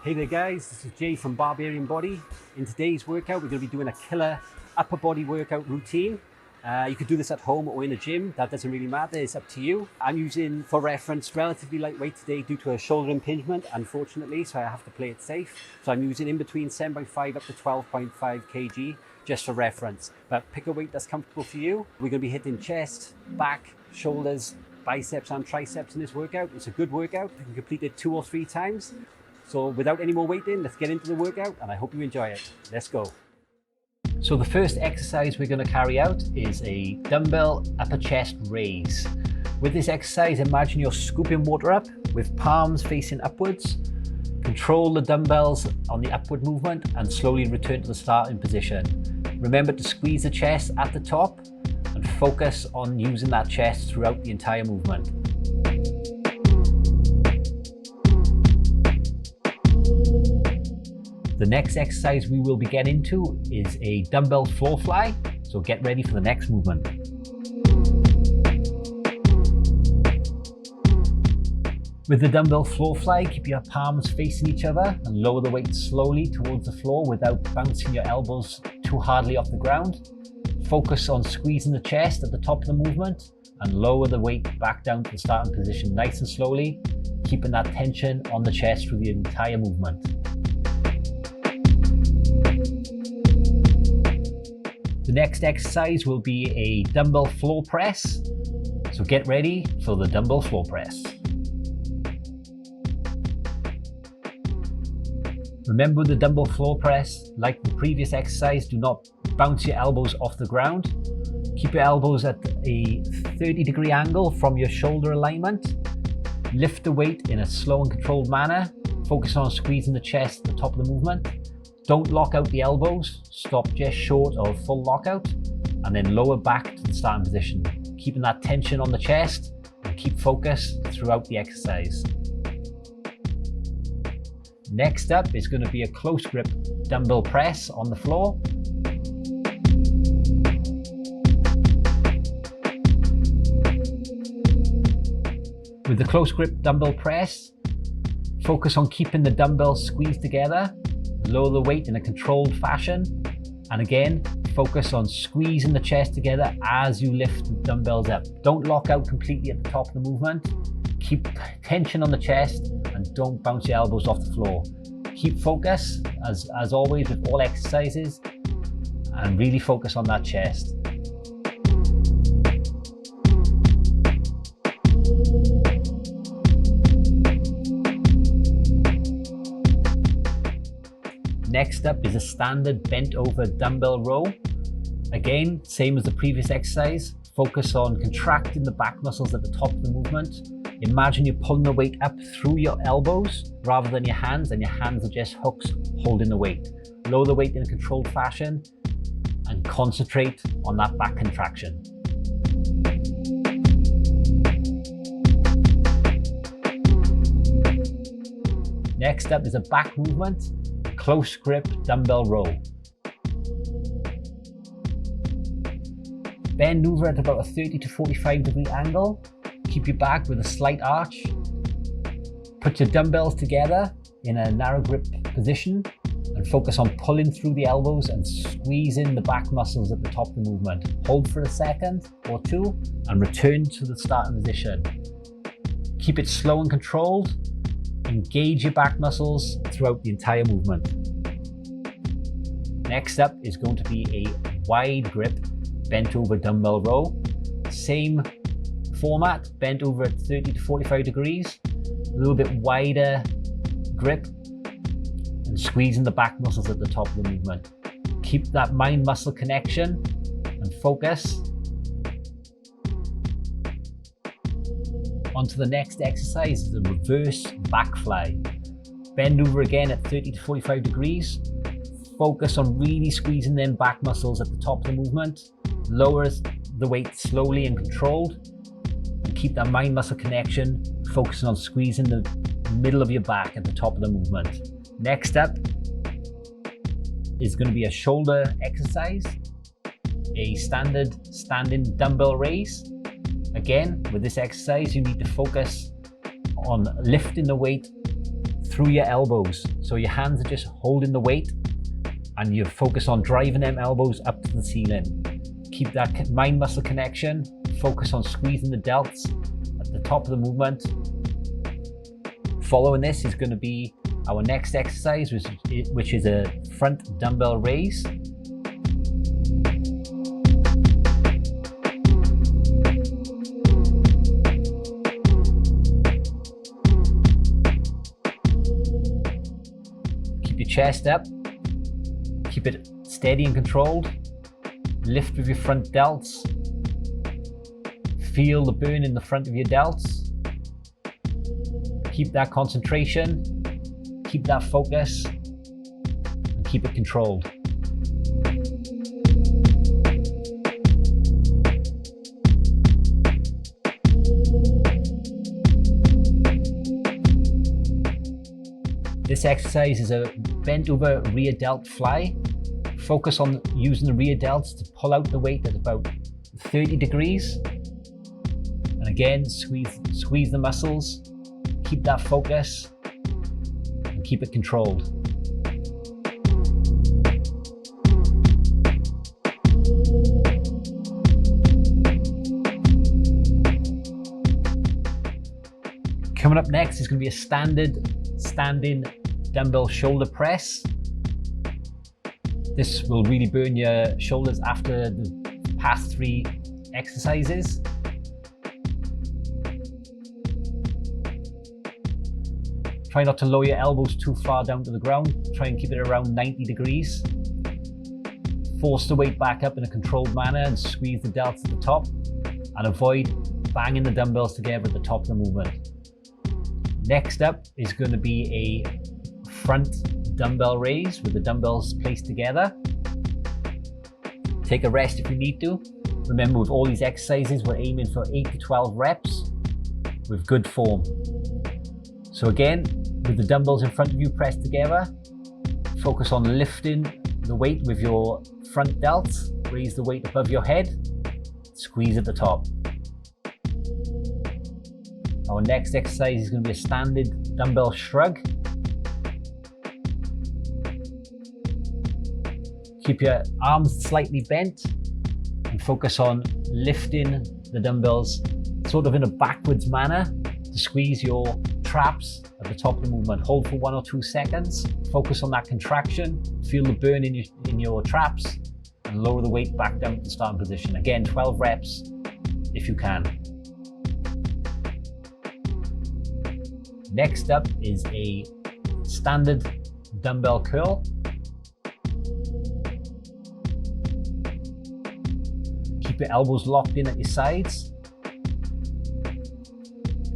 Hey there guys, this is Jay from Barbarian Body. In today's workout, we're going to be doing a killer upper body workout routine. You could do this at home or in a gym, that doesn't really matter, it's up to you. I'm using, for reference, relatively lightweight today due to a shoulder impingement, unfortunately, so I have to play it safe. So I'm using in between 7.5 up to 12.5 kg, just for reference. But pick a weight that's comfortable for you. We're going to be hitting chest, back, shoulders, biceps and triceps in this workout. It's a good workout, you can complete it 2 or 3 times. So without any more waiting, let's get into the workout and I hope you enjoy it. Let's go. So the first exercise we're going to carry out is a dumbbell upper chest raise. With this exercise, imagine you're scooping water up with palms facing upwards. Control the dumbbells on the upward movement and slowly return to the starting position. Remember to squeeze the chest at the top and focus on using that chest throughout the entire movement. The next exercise we will be getting into is a dumbbell floor fly, so get ready for the next movement. With the dumbbell floor fly, keep your palms facing each other and lower the weight slowly towards the floor without bouncing your elbows too hardly off the ground. Focus on squeezing the chest at the top of the movement and lower the weight back down to the starting position nice and slowly, keeping that tension on the chest through the entire movement. The next exercise will be a dumbbell floor press, so get ready for the dumbbell floor press. Remember with the dumbbell floor press, like the previous exercise, do not bounce your elbows off the ground. Keep your elbows at a 30-degree angle from your shoulder alignment. Lift the weight in a slow and controlled manner. Focus on squeezing the chest at the top of the movement. Don't lock out the elbows, stop just short of full lockout, and then lower back to the starting position, keeping that tension on the chest and keep focus throughout the exercise. Next up is going to be a close grip dumbbell press on the floor. With the close grip dumbbell press, focus on keeping the dumbbells squeezed together. Lower the weight in a controlled fashion, and again focus on squeezing the chest together as you lift the dumbbells up. Don't lock out completely at the top of the movement. Keep tension on the chest and don't bounce your elbows off the floor. Keep focus as always with all exercises and really focus on that chest. Next up is a standard bent over dumbbell row. Again, same as the previous exercise, focus on contracting the back muscles at the top of the movement. Imagine you're pulling the weight up through your elbows rather than your hands, and your hands are just hooks holding the weight. Lower the weight in a controlled fashion and concentrate on that back contraction. Next up is a back movement. Close grip dumbbell row. Bend over at about a 30 to 45 degree angle. Keep your back with a slight arch. Put your dumbbells together in a narrow grip position and focus on pulling through the elbows and squeezing the back muscles at the top of the movement. Hold for a second or two and return to the starting position. Keep it slow and controlled. Engage your back muscles throughout the entire movement. Next up is going to be a wide grip bent over dumbbell row. Same format, bent over at 30 to 45 degrees. A little bit wider grip and squeezing the back muscles at the top of the movement. Keep that mind-muscle connection and focus. On to the next exercise, the reverse back fly. Bend over again at 30 to 45 degrees. Focus on really squeezing them back muscles at the top of the movement. Lower the weight slowly and controlled. And keep that mind muscle connection, focusing on squeezing the middle of your back at the top of the movement. Next up is going to be a shoulder exercise, a standard standing dumbbell raise. Again, with this exercise, you need to focus on lifting the weight through your elbows. So your hands are just holding the weight and you focus on driving them elbows up to the ceiling. Keep that mind muscle connection. Focus on squeezing the delts at the top of the movement. Following this is going to be our next exercise, which is a front dumbbell raise. Keep your chest up. Keep it steady and controlled. Lift with your front delts. Feel the burn in the front of your delts. Keep that concentration. Keep that focus. And keep it controlled. This exercise is a bent over rear delt fly. Focus on using the rear delts to pull out the weight at about 30 degrees. And again, squeeze the muscles. Keep that focus and keep it controlled. Coming up next is going to be a standing dumbbell shoulder press. This will really burn your shoulders after the past 3 exercises. Try not to lower your elbows too far down to the ground. Try and keep it around 90 degrees. Force the weight back up in a controlled manner and squeeze the delts at the top. And avoid banging the dumbbells together at the top of the movement. Next up is going to be a front dumbbell raise with the dumbbells placed together. Take a rest if you need to. Remember, with all these exercises, we're aiming for 8 to 12 reps with good form. So again, with the dumbbells in front of you pressed together, focus on lifting the weight with your front delts. Raise the weight above your head, squeeze at the top. Our next exercise is going to be a standing dumbbell shrug. Keep your arms slightly bent and focus on lifting the dumbbells sort of in a backwards manner to squeeze your traps at the top of the movement. Hold for 1 or 2 seconds. Focus on that contraction. Feel the burn in your traps and lower the weight back down to the starting position. Again, 12 reps if you can. Next up is a standard dumbbell curl. Keep your elbows locked in at your sides.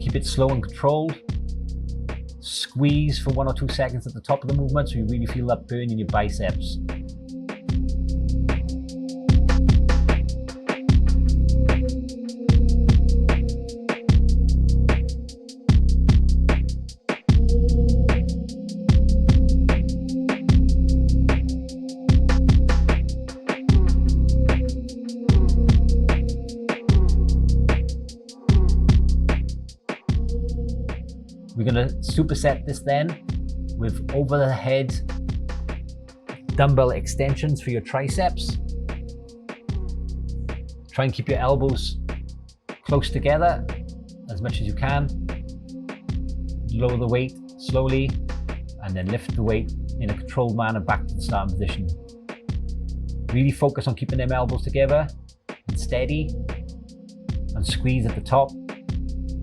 Keep it slow and controlled. Squeeze for 1 or 2 seconds at the top of the movement so you really feel that burn in your biceps. We're going to superset this then with over the head dumbbell extensions for your triceps. Try and keep your elbows close together as much as you can. Lower the weight slowly and then lift the weight in a controlled manner back to the starting position. Really focus on keeping them elbows together and steady and squeeze at the top.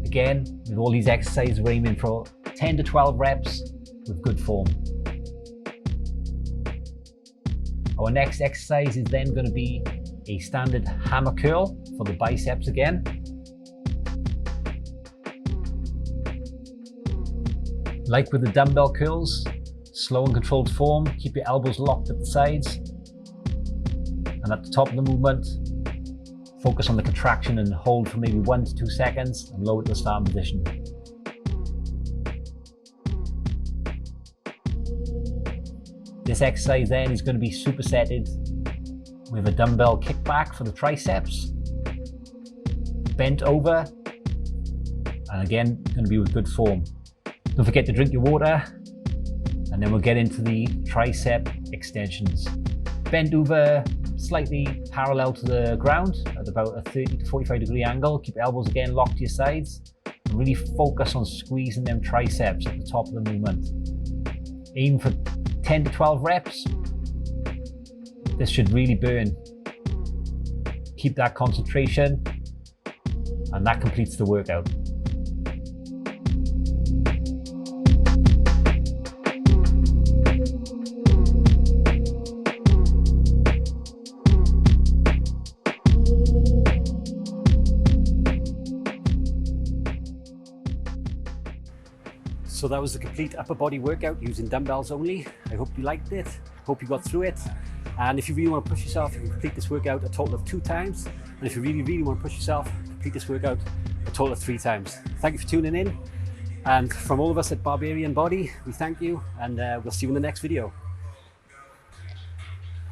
Again, with all these exercises, we're aiming for 10 to 12 reps with good form. Our next exercise is then going to be a standard hammer curl for the biceps again. Like with the dumbbell curls, slow and controlled form, keep your elbows locked at the sides. And at the top of the movement, focus on the contraction and hold for maybe 1 to 2 seconds and lower to the starting position. This exercise then is going to be supersetted with a dumbbell kickback for the triceps, bent over, and again, going to be with good form. Don't forget to drink your water. And then we'll get into the tricep extensions. Bent over slightly parallel to the ground at about a 30 to 45 degree angle. Keep your elbows again locked to your sides. And really focus on squeezing them triceps at the top of the movement. Aim for 10 to 12 reps. This should really burn. Keep that concentration, and that completes the workout. So that was the complete upper body workout using dumbbells only. I hope you liked it. Hope you got through it. And if you really want to push yourself, you can complete this workout a total of 2 times. And if you really want to push yourself, complete this workout a total of 3 times. Thank you for tuning in. And from all of us at Barbarian Body, we thank you, and we'll see you in the next video.